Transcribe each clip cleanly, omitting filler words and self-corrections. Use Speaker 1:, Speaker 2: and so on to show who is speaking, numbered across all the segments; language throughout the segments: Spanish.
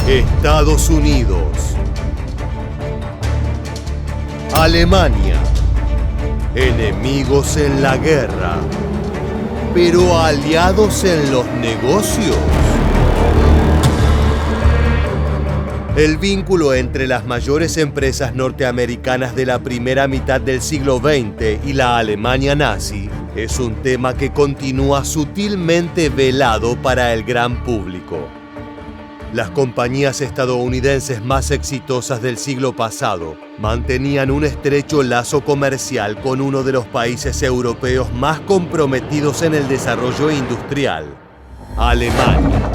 Speaker 1: Estados Unidos. Alemania. Enemigos en la guerra, pero aliados en los negocios. El vínculo entre las mayores empresas norteamericanas de la primera mitad del siglo XX y la Alemania nazi es un tema que continúa sutilmente velado para el gran público. Las compañías estadounidenses más exitosas del siglo pasado mantenían un estrecho lazo comercial con uno de los países europeos más comprometidos en el desarrollo industrial, Alemania.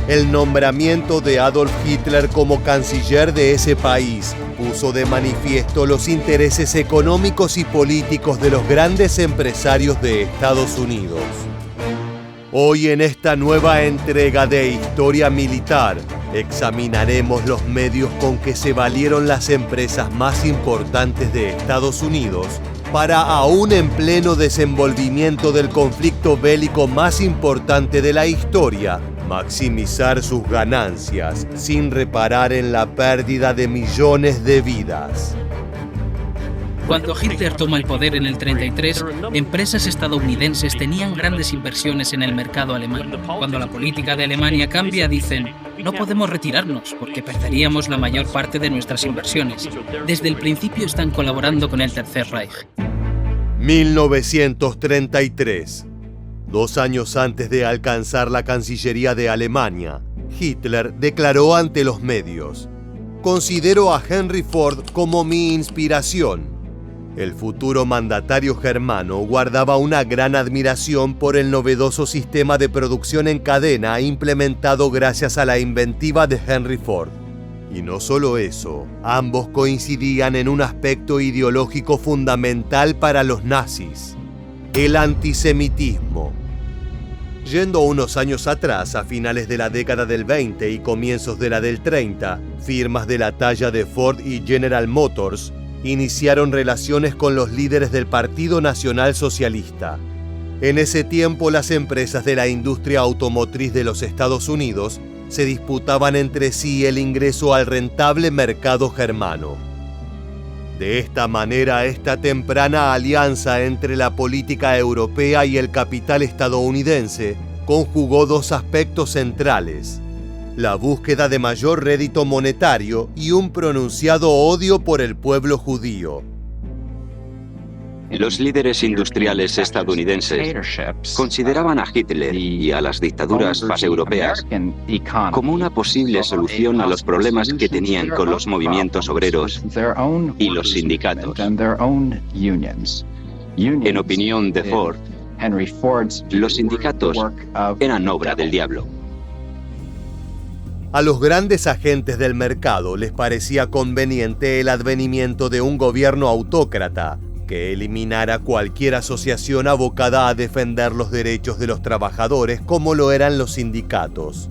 Speaker 1: El nombramiento de Adolf Hitler como canciller de ese país puso de manifiesto los intereses económicos y políticos de los grandes empresarios de Estados Unidos. Hoy en esta nueva entrega de Historia Militar, examinaremos los medios con que se valieron las empresas más importantes de Estados Unidos para, aún en pleno desenvolvimiento del conflicto bélico más importante de la historia, maximizar sus ganancias sin reparar en la pérdida de millones de vidas.
Speaker 2: Cuando Hitler toma el poder en el 33, empresas estadounidenses tenían grandes inversiones en el mercado alemán. Cuando la política de Alemania cambia, dicen: no podemos retirarnos porque perderíamos la mayor parte de nuestras inversiones. Desde el principio están colaborando con el Tercer Reich.
Speaker 1: 1933. 2 años antes de alcanzar la Cancillería de Alemania, Hitler declaró ante los medios: considero a Henry Ford como mi inspiración. El futuro mandatario germano guardaba una gran admiración por el novedoso sistema de producción en cadena implementado gracias a la inventiva de Henry Ford. Y no solo eso, ambos coincidían en un aspecto ideológico fundamental para los nazis: el antisemitismo. Yendo unos años atrás, a finales de la década del 20 y comienzos de la del 30, firmas de la talla de Ford y General Motors iniciaron relaciones con los líderes del Partido Nacional Socialista. En ese tiempo, las empresas de la industria automotriz de los Estados Unidos se disputaban entre sí el ingreso al rentable mercado germano. De esta manera, esta temprana alianza entre la política europea y el capital estadounidense conjugó 2 aspectos centrales: la búsqueda de mayor rédito monetario y un pronunciado odio por el pueblo judío.
Speaker 3: Los líderes industriales estadounidenses consideraban a Hitler y a las dictaduras europeas como una posible solución a los problemas que tenían con los movimientos obreros y los sindicatos. En opinión de Ford, los sindicatos eran obra del diablo.
Speaker 1: A los grandes agentes del mercado les parecía conveniente el advenimiento de un gobierno autócrata que eliminara cualquier asociación abocada a defender los derechos de los trabajadores como lo eran los sindicatos.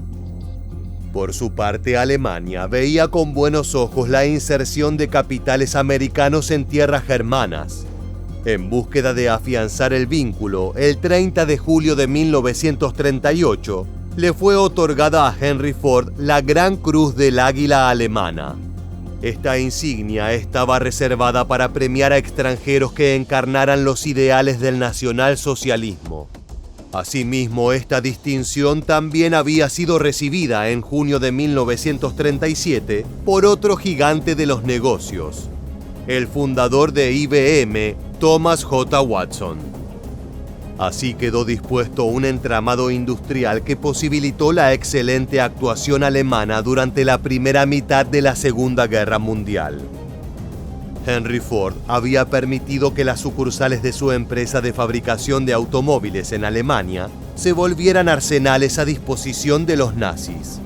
Speaker 1: Por su parte, Alemania veía con buenos ojos la inserción de capitales americanos en tierras germanas. En búsqueda de afianzar el vínculo, el 30 de julio de 1938, le fue otorgada a Henry Ford la Gran Cruz del Águila Alemana. Esta insignia estaba reservada para premiar a extranjeros que encarnaran los ideales del nacionalsocialismo. Asimismo, esta distinción también había sido recibida en junio de 1937 por otro gigante de los negocios, el fundador de IBM, Thomas J. Watson. Así quedó dispuesto un entramado industrial que posibilitó la excelente actuación alemana durante la primera mitad de la Segunda Guerra Mundial. Henry Ford había permitido que las sucursales de su empresa de fabricación de automóviles en Alemania se volvieran arsenales a disposición de los nazis.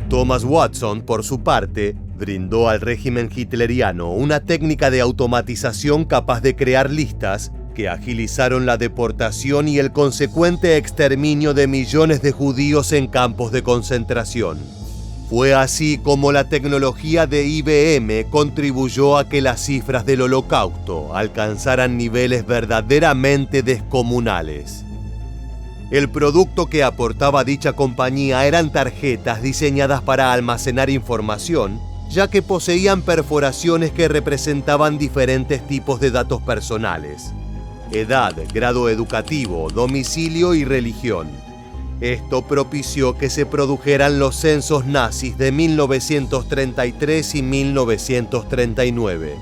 Speaker 1: Thomas Watson, por su parte, brindó al régimen hitleriano una técnica de automatización capaz de crear listas que agilizaron la deportación y el consecuente exterminio de millones de judíos en campos de concentración. Fue así como la tecnología de IBM contribuyó a que las cifras del Holocausto alcanzaran niveles verdaderamente descomunales. El producto que aportaba dicha compañía eran tarjetas diseñadas para almacenar información, ya que poseían perforaciones que representaban diferentes tipos de datos personales: edad, grado educativo, domicilio y religión. Esto propició que se produjeran los censos nazis de 1933 y 1939.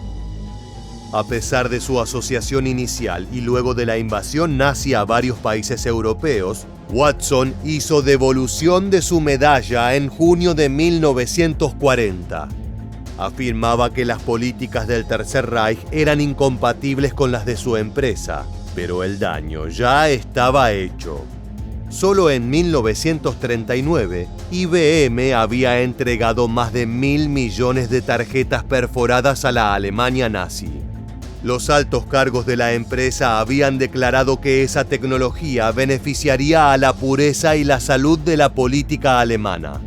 Speaker 1: A pesar de su asociación inicial y luego de la invasión nazi a varios países europeos, Watson hizo devolución de su medalla en junio de 1940. Afirmaba que las políticas del Tercer Reich eran incompatibles con las de su empresa, pero el daño ya estaba hecho. Solo en 1939, IBM había entregado más de 1.000 millones de tarjetas perforadas a la Alemania nazi. Los altos cargos de la empresa habían declarado que esa tecnología beneficiaría a la pureza y la salud de la política alemana.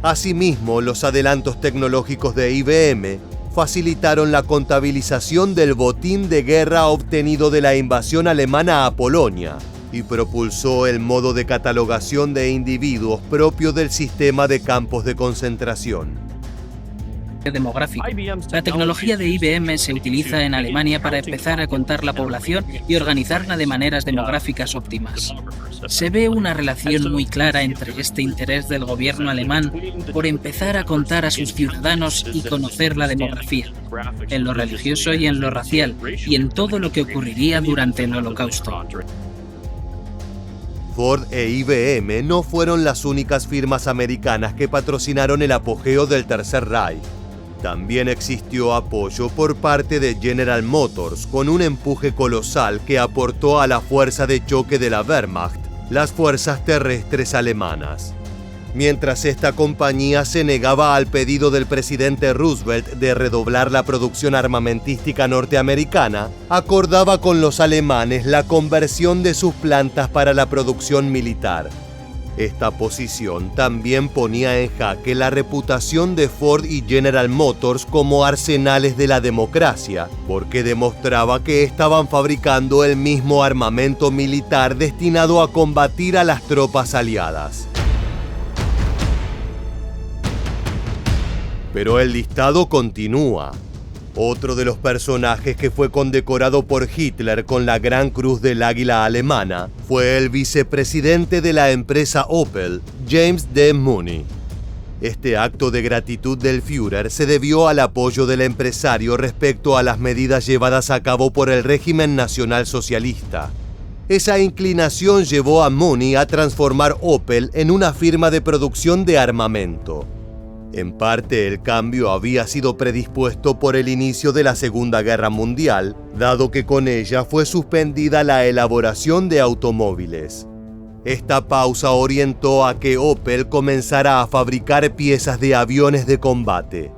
Speaker 1: Asimismo, los adelantos tecnológicos de IBM facilitaron la contabilización del botín de guerra obtenido de la invasión alemana a Polonia y propulsó el modo de catalogación de individuos propio del sistema de campos de concentración.
Speaker 2: Demográfico. La tecnología de IBM se utiliza en Alemania para empezar a contar la población y organizarla de maneras demográficas óptimas. Se ve una relación muy clara entre este interés del gobierno alemán por empezar a contar a sus ciudadanos y conocer la demografía, en lo religioso y en lo racial, y en todo lo que ocurriría durante el Holocausto.
Speaker 1: Ford e IBM no fueron las únicas firmas americanas que patrocinaron el apogeo del Tercer Reich. También existió apoyo por parte de General Motors, con un empuje colosal que aportó a la fuerza de choque de la Wehrmacht, las fuerzas terrestres alemanas. Mientras esta compañía se negaba al pedido del presidente Roosevelt de redoblar la producción armamentística norteamericana, acordaba con los alemanes la conversión de sus plantas para la producción militar. Esta posición también ponía en jaque la reputación de Ford y General Motors como arsenales de la democracia, porque demostraba que estaban fabricando el mismo armamento militar destinado a combatir a las tropas aliadas. Pero el listado continúa. Otro de los personajes que fue condecorado por Hitler con la Gran Cruz del Águila Alemana fue el vicepresidente de la empresa Opel, James D. Mooney. Este acto de gratitud del Führer se debió al apoyo del empresario respecto a las medidas llevadas a cabo por el régimen nacionalsocialista. Esa inclinación llevó a Mooney a transformar Opel en una firma de producción de armamento. En parte, el cambio había sido predispuesto por el inicio de la Segunda Guerra Mundial, dado que con ella fue suspendida la elaboración de automóviles. Esta pausa orientó a que Opel comenzara a fabricar piezas de aviones de combate.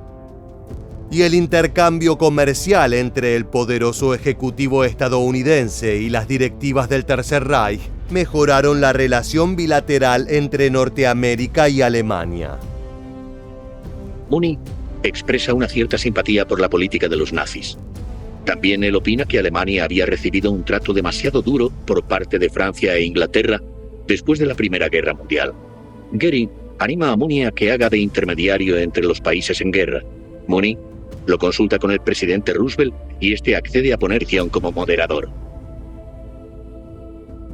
Speaker 1: Y el intercambio comercial entre el poderoso ejecutivo estadounidense y las directivas del Tercer Reich mejoraron la relación bilateral entre Norteamérica y Alemania.
Speaker 4: Mooney expresa una cierta simpatía por la política de los nazis. También él opina que Alemania había recibido un trato demasiado duro por parte de Francia e Inglaterra después de la Primera Guerra Mundial. Goering anima a Mooney a que haga de intermediario entre los países en guerra. Mooney lo consulta con el presidente Roosevelt y este accede a poner guión como moderador.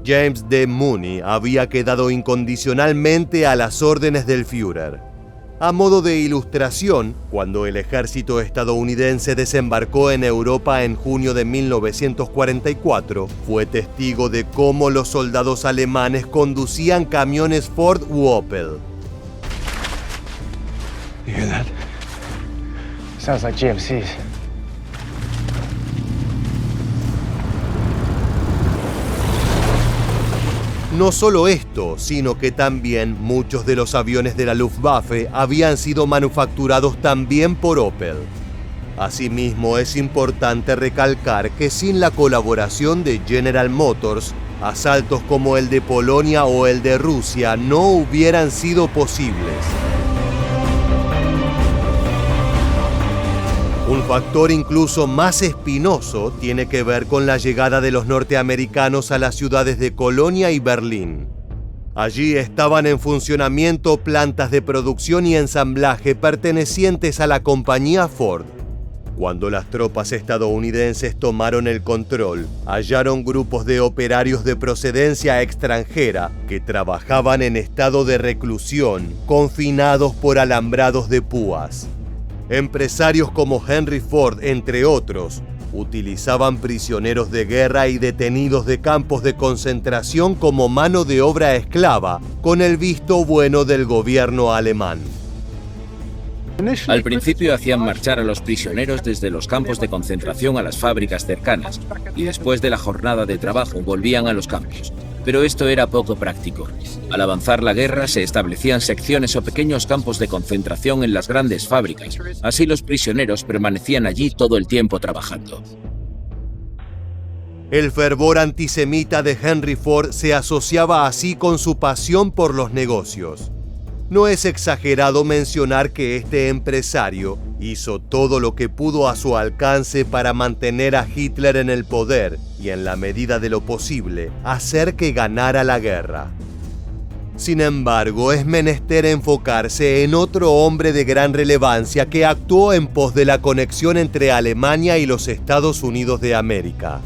Speaker 1: James D. Mooney había quedado incondicionalmente a las órdenes del Führer. A modo de ilustración, cuando el ejército estadounidense desembarcó en Europa en junio de 1944, fue testigo de cómo los soldados alemanes conducían camiones Ford u Opel.
Speaker 5: You hear that? Sounds like GMCs.
Speaker 1: No solo esto, sino que también muchos de los aviones de la Luftwaffe habían sido manufacturados también por Opel. Asimismo, es importante recalcar que sin la colaboración de General Motors, asaltos como el de Polonia o el de Rusia no hubieran sido posibles. Un factor incluso más espinoso tiene que ver con la llegada de los norteamericanos a las ciudades de Colonia y Berlín. Allí estaban en funcionamiento plantas de producción y ensamblaje pertenecientes a la compañía Ford. Cuando las tropas estadounidenses tomaron el control, hallaron grupos de operarios de procedencia extranjera que trabajaban en estado de reclusión, confinados por alambrados de púas. Empresarios como Henry Ford, entre otros, utilizaban prisioneros de guerra y detenidos de campos de concentración como mano de obra esclava, con el visto bueno del gobierno alemán.
Speaker 6: Al principio hacían marchar a los prisioneros desde los campos de concentración a las fábricas cercanas, y después de la jornada de trabajo volvían a los campos. Pero esto era poco práctico. Al avanzar la guerra se establecían secciones o pequeños campos de concentración en las grandes fábricas. Así los prisioneros permanecían allí todo el tiempo trabajando.
Speaker 1: El fervor antisemita de Henry Ford se asociaba así con su pasión por los negocios. No es exagerado mencionar que este empresario hizo todo lo que pudo a su alcance para mantener a Hitler en el poder y, en la medida de lo posible, hacer que ganara la guerra. Sin embargo, es menester enfocarse en otro hombre de gran relevancia que actuó en pos de la conexión entre Alemania y los Estados Unidos de América.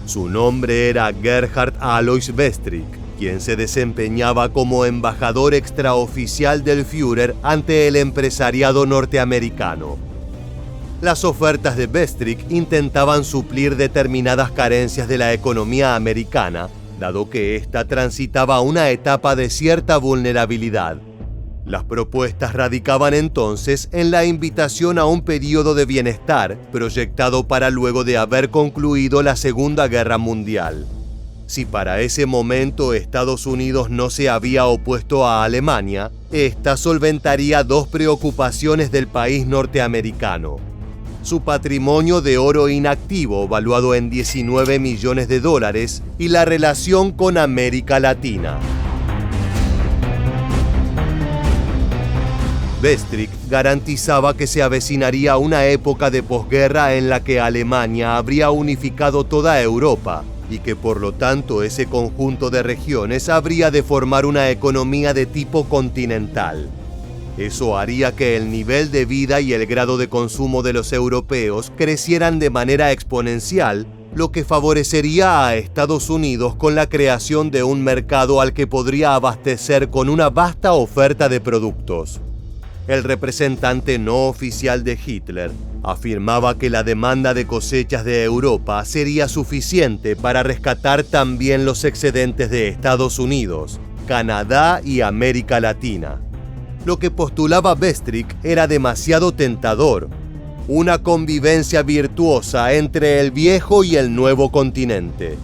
Speaker 1: Su nombre era Gerhard Alois Westrick, quien se desempeñaba como embajador extraoficial del Führer ante el empresariado norteamericano. Las ofertas de Westrick intentaban suplir determinadas carencias de la economía americana, dado que ésta transitaba una etapa de cierta vulnerabilidad. Las propuestas radicaban entonces en la invitación a un período de bienestar proyectado para luego de haber concluido la Segunda Guerra Mundial. Si para ese momento Estados Unidos no se había opuesto a Alemania, esta solventaría dos preocupaciones del país norteamericano: su patrimonio de oro inactivo valuado en $19 millones y la relación con América Latina. Westrick garantizaba que se avecinaría una época de posguerra en la que Alemania habría unificado toda Europa y que por lo tanto ese conjunto de regiones habría de formar una economía de tipo continental. Eso haría que el nivel de vida y el grado de consumo de los europeos crecieran de manera exponencial, lo que favorecería a Estados Unidos con la creación de un mercado al que podría abastecer con una vasta oferta de productos. El representante no oficial de Hitler afirmaba que la demanda de cosechas de Europa sería suficiente para rescatar también los excedentes de Estados Unidos, Canadá y América Latina. Lo que postulaba Westrick era demasiado tentador: una convivencia virtuosa entre el viejo y el nuevo continente.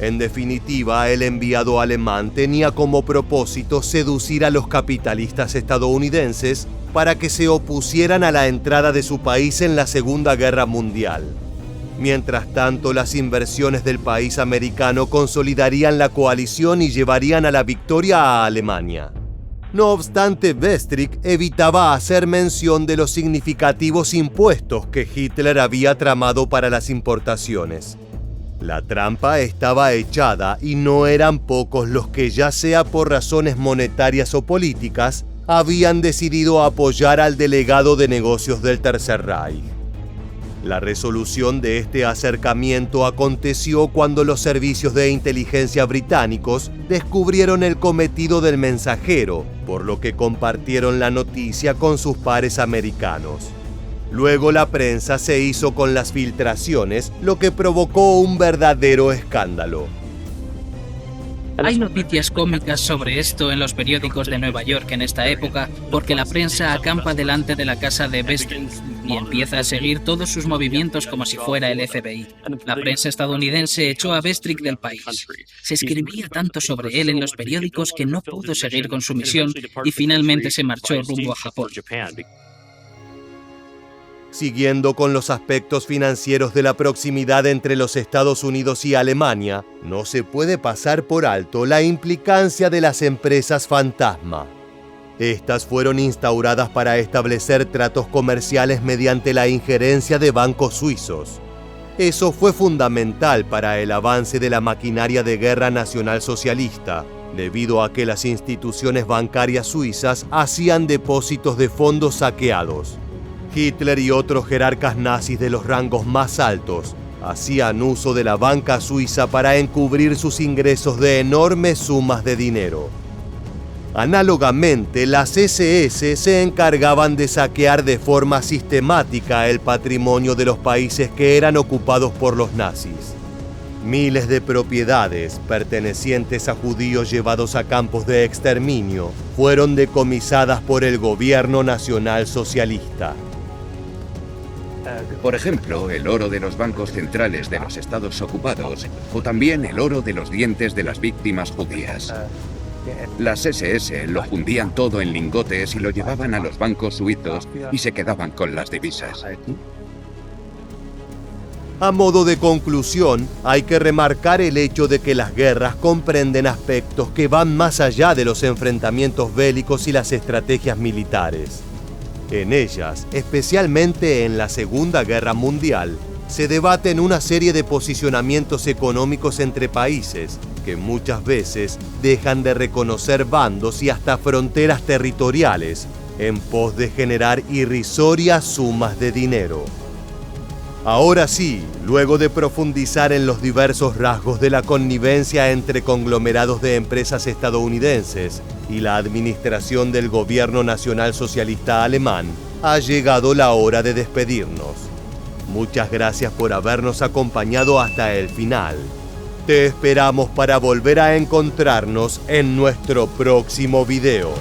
Speaker 1: En definitiva, el enviado alemán tenía como propósito seducir a los capitalistas estadounidenses para que se opusieran a la entrada de su país en la Segunda Guerra Mundial. Mientras tanto, las inversiones del país americano consolidarían la coalición y llevarían a la victoria a Alemania. No obstante, Westrick evitaba hacer mención de los significativos impuestos que Hitler había tramado para las importaciones. La trampa estaba echada y no eran pocos los que, ya sea por razones monetarias o políticas, habían decidido apoyar al delegado de negocios del Tercer Reich. La resolución de este acercamiento aconteció cuando los servicios de inteligencia británicos descubrieron el cometido del mensajero, por lo que compartieron la noticia con sus pares americanos. Luego la prensa se hizo con las filtraciones, lo que provocó un verdadero escándalo.
Speaker 2: Hay noticias cómicas sobre esto en los periódicos de Nueva York en esta época, porque la prensa acampa delante de la casa de Westrick y empieza a seguir todos sus movimientos como si fuera el FBI. La prensa estadounidense echó a Westrick del país. Se escribía tanto sobre él en los periódicos que no pudo seguir con su misión y finalmente se marchó rumbo a Japón.
Speaker 1: Siguiendo con los aspectos financieros de la proximidad entre los Estados Unidos y Alemania, no se puede pasar por alto la implicancia de las empresas fantasma. Estas fueron instauradas para establecer tratos comerciales mediante la injerencia de bancos suizos. Eso fue fundamental para el avance de la maquinaria de guerra nacionalsocialista, debido a que las instituciones bancarias suizas hacían depósitos de fondos saqueados. Hitler y otros jerarcas nazis de los rangos más altos hacían uso de la banca suiza para encubrir sus ingresos de enormes sumas de dinero. Análogamente, las SS se encargaban de saquear de forma sistemática el patrimonio de los países que eran ocupados por los nazis. Miles de propiedades pertenecientes a judíos llevados a campos de exterminio fueron decomisadas por el gobierno nacional socialista.
Speaker 7: Por ejemplo, el oro de los bancos centrales de los estados ocupados, o también el oro de los dientes de las víctimas judías. Las SS lo fundían todo en lingotes y lo llevaban a los bancos suizos y se quedaban con las divisas.
Speaker 1: A modo de conclusión, hay que remarcar el hecho de que las guerras comprenden aspectos que van más allá de los enfrentamientos bélicos y las estrategias militares. En ellas, especialmente en la Segunda Guerra Mundial, se debaten una serie de posicionamientos económicos entre países que muchas veces dejan de reconocer bandos y hasta fronteras territoriales en pos de generar irrisorias sumas de dinero. Ahora sí, luego de profundizar en los diversos rasgos de la connivencia entre conglomerados de empresas estadounidenses y la administración del gobierno nacional socialista alemán, ha llegado la hora de despedirnos. Muchas gracias por habernos acompañado hasta el final. Te esperamos para volver a encontrarnos en nuestro próximo video.